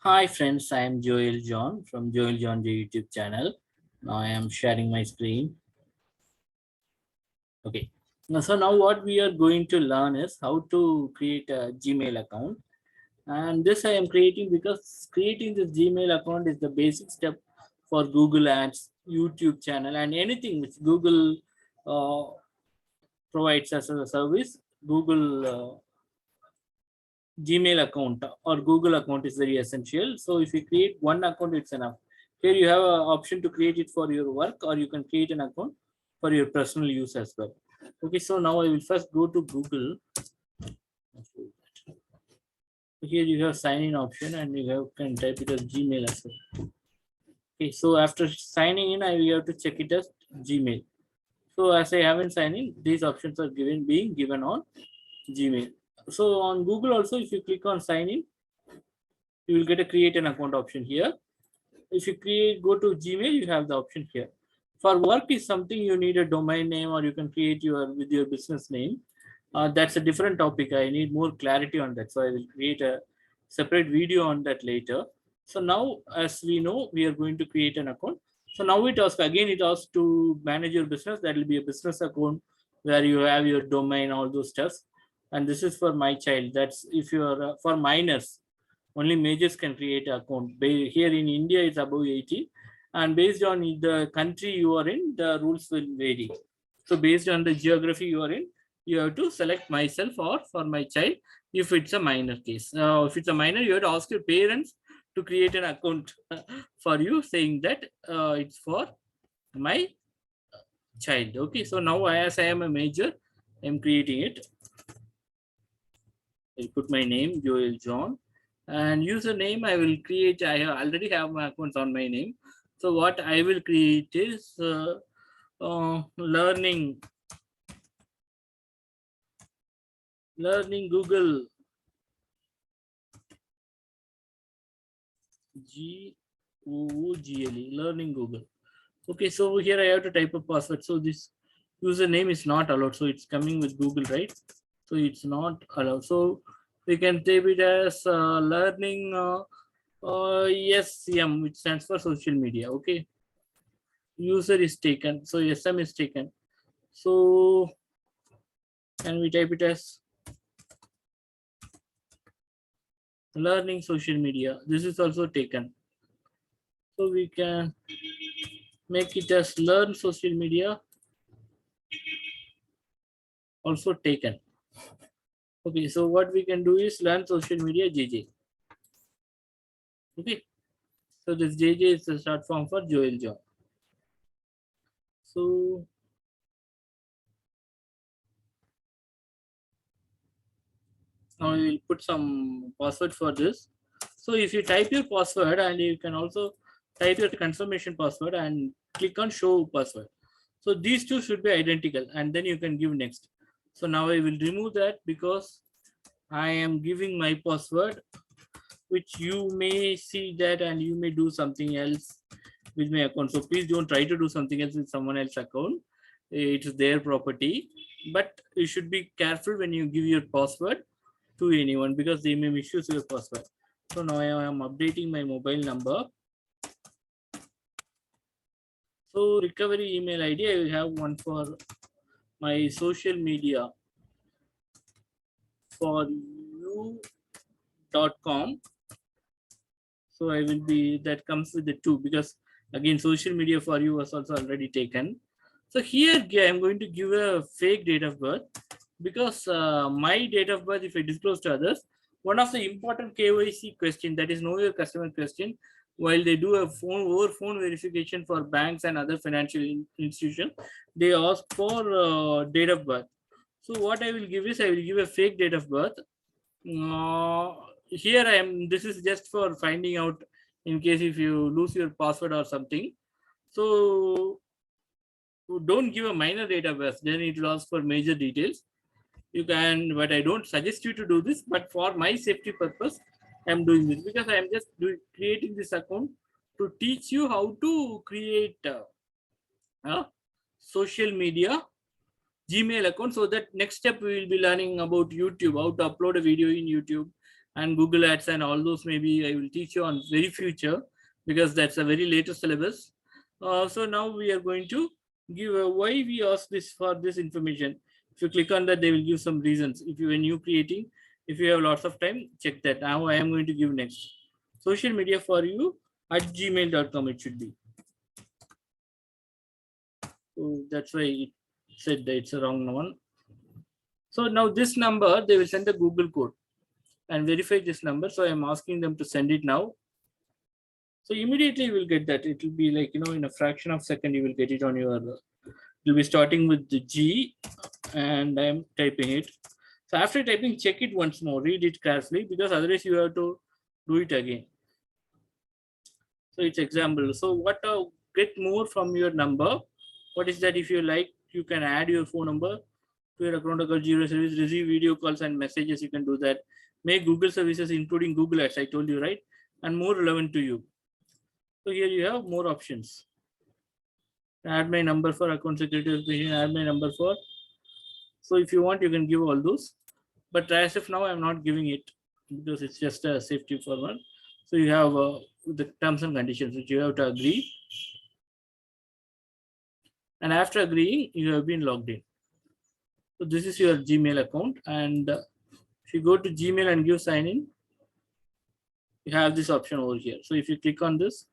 Hi friends, I am Joel John from Joel John J YouTube channel. Now I am sharing my screen. Okay. So now what we are going to learn is how to create a Gmail account. And this I am creating because creating this Gmail account is the basic step for Google Ads, YouTube channel, and anything which Google uh, provides as a service. Google Gmail account or Google account is very essential. So if you create one account, it's enough. Here you have an option to create it for your work, or you can create an account for your personal use as well. Okay, so now I will first go to Google. Here you have sign in option and you have can type it as Gmail as well. Okay, so after signing in, I will have to check it as Gmail. So as I haven't signed in, these options are being given on Gmail. So on Google also, if you click on sign in, you will get a create an account option here. If you go to Gmail, you have the option here. For work is something you need a domain name, or you can create with your business name. That's a different topic. I need more clarity on that, so I will create a separate video on that later. So now, as we know, we are going to create an account. So now it asks again. It asks to manage your business. That will be a business account where you have your domain, all those stuffs. And this is for my child. That's if you are for minors, only majors can create an account. Here in India, it's above 80, and based on the country you are in, the rules will vary. So based on the geography you are in, you have to select myself or for my child if it's a minor case. If it's a minor, you have to ask your parents to create an account for you, saying that it's for my child. Okay, so now as I am a major, I'm creating it. I'll put my name, Joel John, and username I will create. Already have my accounts on my name. So what I will create is learning Google Google learning Google. Okay, so here I have to type a password. So this username is not allowed. So it's coming with Google, right? So it's not allowed. So we can type it as learning SCM, which stands for social media. Okay, user is taken, so SM is taken. So and we type it as learning social media. This is also taken. So we can make it as learn social media, also taken. Okay, so what we can do is learn social media JJ. Okay, so this JJ is the short form for Joel John. So now we will put some password for this. So if you type your password, and you can also type your confirmation password and click on show password. So these two should be identical, and then you can give next. So now I will remove that because I am giving my password, which you may see that and you may do something else with my account. So please don't try to do something else with someone else's account. It is their property, but you should be careful when you give your password to anyone because they may misuse your password. So now I am updating my mobile number. So recovery email ID, I will have one for my social media for you.com. So I will be, that comes with the two because again, social media for you was also already taken. So here I'm going to give a fake date of birth because my date of birth, if I disclose to others, one of the important KYC question, that is know your customer question, while they do a phone verification for banks and other financial institutions, they ask for date of birth. So what I will give is I will give a fake date of birth. Here I am. This is just for finding out in case if you lose your password or something. So don't give a minor date of birth. Then it will ask for major details. You can, but I don't suggest you to do this. But for my safety purpose, I'm doing this because I am just creating this account to teach you how to create a social media Gmail account. So that next step we will be learning about YouTube, how to upload a video in YouTube, and Google Ads and all those. Maybe I will teach you on very future, because that's a very latest syllabus. So now we are going to give why we ask this for this information. If you click on that, they will give some reasons. If you when you creating, if you have lots of time, check that. Now I am going to give next. Social media for you at gmail.com it should be. So that's why it said that it's a wrong one. So now this number, they will send a Google code and verify this number. So I'm asking them to send it now. So immediately you will get that. It will be like, in a fraction of a second, you will get it on your, you'll be starting with the G, and I'm typing it. So after typing, check it once more, read it carefully, because otherwise you have to do it again. So it's example. So what get more from your number? What is that? If you like, you can add your phone number to your account account zero service, receive video calls and messages. You can do that. Make Google services, including Google Ads. I told you, right? And more relevant to you. So here you have more options. Add my number for account security verification. Add my number for. So if you want, you can give all those. But as of now, I'm not giving it because it's just a safety for one. So you have the terms and conditions which you have to agree. And after agreeing, you have been logged in. So this is your Gmail account. And if you go to Gmail and give sign in, you have this option over here. So if you click on this,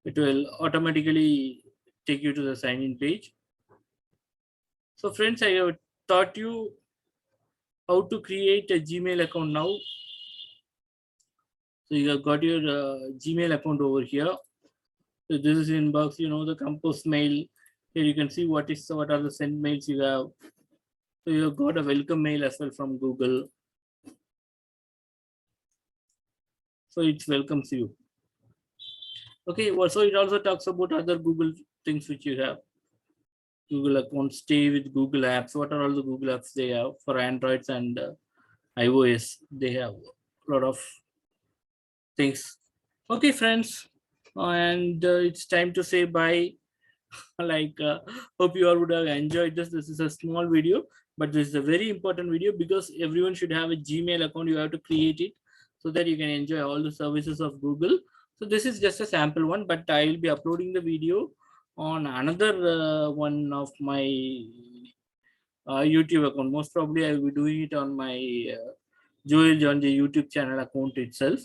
it will automatically take you to the sign in page. So friends, I have taught you how to create a Gmail account now. So you have got your Gmail account over here. So this is inbox, the compose mail. Here you can see what are the sent mails you have. So you have got a welcome mail as well from Google. So it welcomes you. Okay, well, so it also talks about other Google things which you have. Google account, stay with Google apps. What are all the Google apps they have for Androids and iOS? They have a lot of things. Okay, friends, and it's time to say bye. Hope you all would have enjoyed this. This is a small video, but this is a very important video because everyone should have a Gmail account. You have to create it so that you can enjoy all the services of Google. So this is just a sample one, but I will be uploading the video on another one of my YouTube account. Most probably I will be doing it on my Joel John the YouTube channel account itself.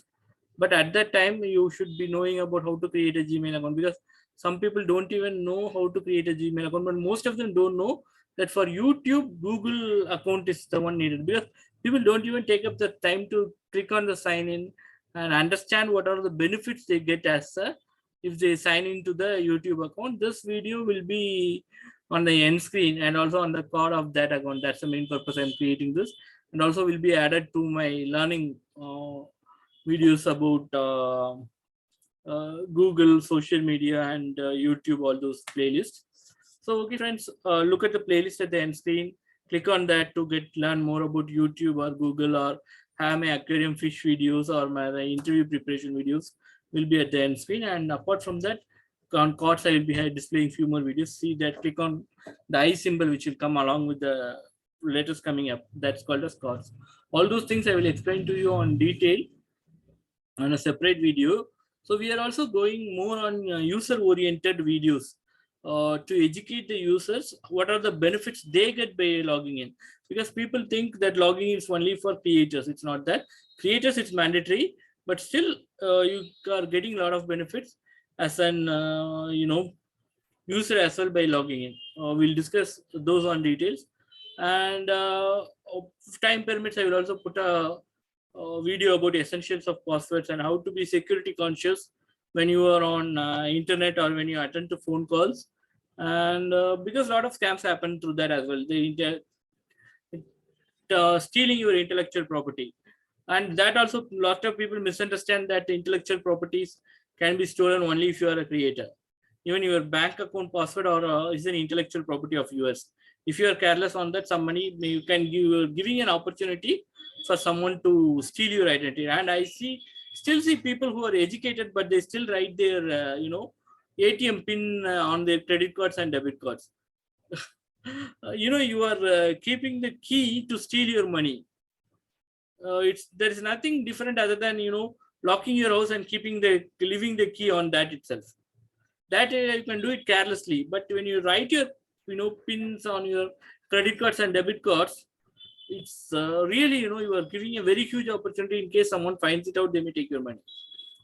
But at that time, you should be knowing about how to create a Gmail account, because some people don't even know how to create a Gmail account, but most of them don't know that for YouTube, Google account is the one needed, because people don't even take up the time to click on the sign in and understand what are the benefits they get as if they sign into the YouTube account. This video will be on the end screen and also on the card of that account. That's the main purpose I'm creating this, and also will be added to my learning videos about Google, social media, and YouTube, all those playlists. So, okay, friends, look at the playlist at the end screen. Click on that to learn more about YouTube or Google, or have my aquarium fish videos or my interview preparation videos will be at the end screen. And apart from that, on cards, I will be displaying few more videos. See that, click on the I symbol, which will come along with the letters coming up. That's called as cards. All those things I will explain to you on detail on a separate video. So we are also going more on user-oriented videos to educate the users what are the benefits they get by logging in, because people think that logging is only for creators. It's not that. Creators, it's mandatory, but still you are getting a lot of benefits as an user as well by logging in. We'll discuss those on details, and time permits, I will also put a video about essentials of passwords and how to be security conscious when you are on internet or when you attend to phone calls, and because a lot of scams happen through that as well. They stealing your intellectual property, and that also a lot of people misunderstand that intellectual properties can be stolen only if you are a creator. Even your bank account password or is an intellectual property of yours. If you are careless on that, somebody you can giving an opportunity for someone to steal your identity. And I still see people who are educated, but they still write their ATM pin on their credit cards and debit cards. You are keeping the key to steal your money. there is nothing different other than locking your house and leaving the key on that itself. That you can do it carelessly, but when you write your pins on your credit cards and debit cards, it's really you are giving a very huge opportunity. In case someone finds it out, they may take your money.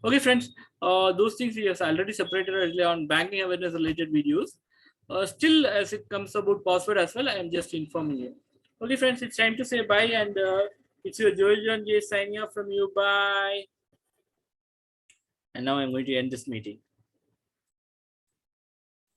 Okay, friends, those things we have already separated earlier on banking awareness related videos. Still, as it comes about password as well, I am just informing you. Okay, friends, it's time to say bye, and it's your Joel John J signing off from you. Bye. And now I'm going to end this meeting.